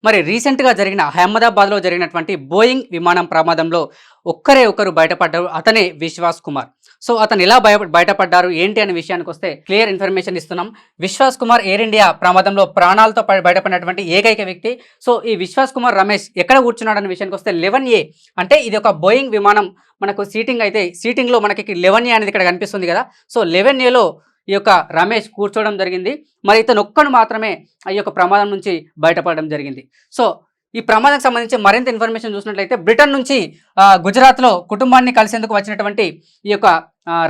మరి రీసెంట్‌గా జరిగిన అహ్మదాబాద్‌లో జరిగినటువంటి బోయింగ్ విమానం ప్రమాదంలో ఒక్కరే ఒకరు బయటపడ్డారు. అతనే విశ్వాస్ కుమార్. సో, అతను ఎలా బయటపడ్డారు ఏంటి అనే విషయానికొస్తే క్లియర్ ఇన్ఫర్మేషన్ ఇస్తున్నాం. విశ్వాస్ కుమార్ ఎయిర్ ఇండియా ప్రమాదంలో ప్రాణాలతో బయటపడినటువంటి ఏకైక వ్యక్తి. సో, ఈ విశ్వాస్ కుమార్ రమేష్ ఎక్కడ కూర్చున్నాడనే విషయానికొస్తే 11A అంటే ఇది ఒక బోయింగ్ విమానం. మనకు సీటింగ్ అయితే సీటింగ్‌లో మనకి 11A అనేది ఇక్కడ కనిపిస్తుంది కదా! సో, 11Aలో ఈ యొక్క రమేష్ కూర్చోవడం జరిగింది. మరి ఇతను ఒక్కడు మాత్రమే ఈ యొక్క ప్రమాదం నుంచి బయటపడడం జరిగింది. సో, ఈ ప్రమాదానికి సంబంధించి మరింత ఇన్ఫర్మేషన్ చూసినట్లయితే బ్రిటన్ నుంచి గుజరాత్‌లో కుటుంబాన్ని కలిసేందుకు వచ్చినటువంటి ఈ యొక్క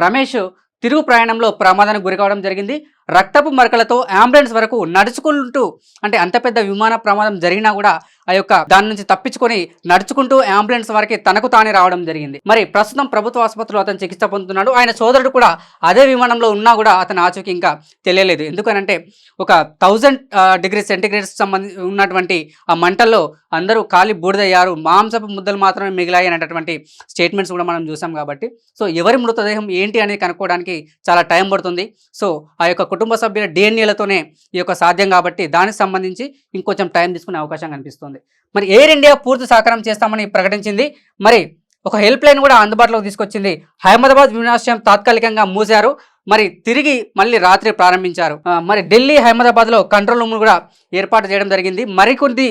రమేష్ తిరుగు ప్రయాణంలో ప్రమాదానికి గురికావడం జరిగింది. రక్తపు మరకలతో అంబులెన్స్ వరకు నడుచుకుంటూ, అంటే అంత పెద్ద విమాన ప్రమాదం జరిగినా కూడా ఆ యొక్క దాని నుంచి తప్పించుకొని నడుచుకుంటూ అంబులెన్స్ వరకు తనకు తానే రావడం జరిగింది. మరి ప్రస్తుతం ప్రభుత్వ ఆసుపత్రిలో అతను చికిత్స పొందుతున్నాడు. ఆయన సోదరుడు కూడా అదే విమానంలో ఉన్నా కూడా అతని ఆచూకీ ఇంకా తెలియలేదు. ఎందుకనంటే ఒక 1000 డిగ్రీ సెంటిగ్రేడ్స్ సంబంధించి ఉన్నటువంటి ఆ మంటల్లో అందరూ కాలి బూడిదయ్యారు, మాంసపు ముద్దలు మాత్రమే మిగిలాయి అనేటటువంటి స్టేట్మెంట్స్ కూడా మనం చూసాం. కాబట్టి సో ఎవరి మృతదేహం ఏంటి అనేది కనుక్కోవడానికి చాలా టైం పడుతుంది. సో ఆ యొక్క కుటుంబ సభ్యుల డిఎన్ఏలతోనే ఈ యొక్క సాధ్యం కాబట్టి దానికి సంబంధించి ఇంకొంచెం టైం తీసుకునే అవకాశం కనిపిస్తుంది. మరి ఎయిర్ ఇండియా పూర్తి సహకారం చేస్తామని ప్రకటించింది. మరి ఒక హెల్ప్ లైన్ కూడా అందుబాటులోకి తీసుకొచ్చింది. అహ్మదాబాద్ విమానాశ్రయం తాత్కాలికంగా మూసారు, మరి తిరిగి మళ్ళీ రాత్రి ప్రారంభించారు. మరి ఢిల్లీ అహ్మదాబాద్లో కంట్రోల్ రూమ్ కూడా ఏర్పాటు చేయడం జరిగింది. మరికొన్ని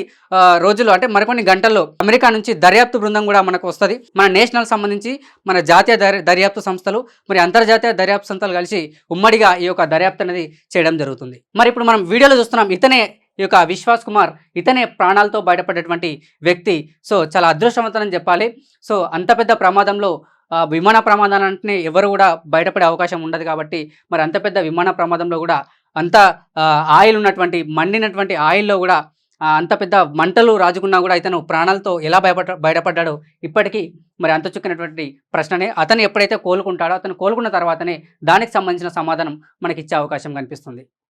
రోజులు అంటే మరికొన్ని గంటల్లో అమెరికా నుంచి దర్యాప్తు బృందం కూడా మనకు వస్తుంది. మన నేషనల్ సంబంధించి మన జాతీయ దర్యాప్తు సంస్థలు మరి అంతర్జాతీయ దర్యాప్తు సంస్థలు కలిసి ఉమ్మడిగా ఈ యొక్క దర్యాప్తు అనేది చేయడం జరుగుతుంది. మరి ఇప్పుడు మనం వీడియోలో చూస్తున్నాం, ఇతనే ఈ యొక్క విశ్వాస్ కుమార్, ఇతనే ప్రాణాలతో బయటపడేటువంటి వ్యక్తి. సో చాలా అదృష్టవంతని చెప్పాలి. సో అంత పెద్ద ప్రమాదంలో విమాన ప్రమాదాలంటే ఎవరు కూడా బయటపడే అవకాశం ఉండదు. కాబట్టి మరి అంత పెద్ద విమాన ప్రమాదంలో కూడా అంత ఆయిల్ ఉన్నటువంటి మండినటువంటి ఆయిల్లో కూడా అంత పెద్ద మంటలు రాజుకున్నా కూడా ఇతను ప్రాణాలతో ఎలా బయటపడ్డాడో ఇప్పటికీ మరి అంత చుక్కినటువంటి ప్రశ్ననే. అతను ఎప్పుడైతే కోలుకుంటాడో అతను కోలుకున్న తర్వాతనే దానికి సంబంధించిన సమాధానం మనకి ఇచ్చే అవకాశం కనిపిస్తుంది.